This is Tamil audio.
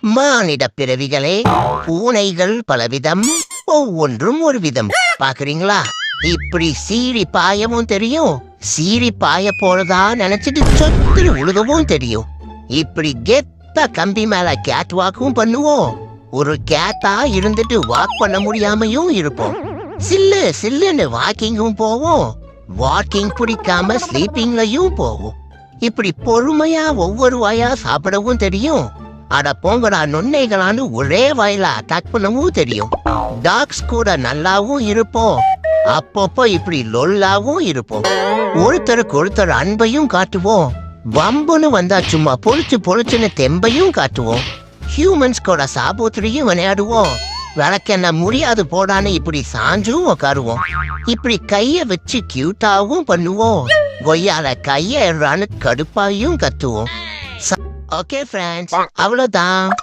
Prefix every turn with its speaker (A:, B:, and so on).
A: மானிட பிறவிகளே, பூனைகள் பலவிதம், ஒவ்வொன்றும் ஒரு விதம். பாக்குறீங்களா? இப்படி சீறி பாயவும் தெரியும், சீறி பாய போலதான் நினைச்சிட்டு சொத்து உழுகவும் தெரியும். இப்படி கெத்தா கம்பி மேல கேட் வாக்கும் பண்ணுவோம். ஒரு கேட்டா இருந்துட்டு வாக் பண்ண முடியாமையும் இருப்போம். சில்லு சில்லுன்னு வாக்கிங்கும் போவோம். வாக்கிங் பிடிக்காம ஸ்லீப்பிங்லயும் போவோம். இப்படி பொறுமையா ஒவ்வொரு வாயா சாப்பிடவும் தெரியும். அட போங்கடா நொன்னைகளான்னு ஒரே வாயில அட்டாக் பண்ணவும் தெரியும். டாக்ஸ் கூட நல்லாவும் இருப்போம், அப்பப்போ இப்படி லொல்லாவும் இருப்போம். ஒருத்தருக்கு ஒருத்தர் அன்பையும் காட்டுவோம். வம்புன்னு வந்தா சும்மா பொழிச்சுன்னு தெம்பையும் காட்டுவோம். ஹியூமன்ஸ் கூட சாபோத்திரியும் விளையாடுவோம். விளக்கென்ன முடியாது போடான்னு இப்படி சாஞ்சும் உக்காருவோம். இப்படி கைய வச்சு கியூட்டாவும் பண்ணுவோம். கொய்யால கைய கடுப்பாயும் கத்துவோம். ஓகே ஃப்ரெண்ட்ஸ், அவ்வளவுதான்.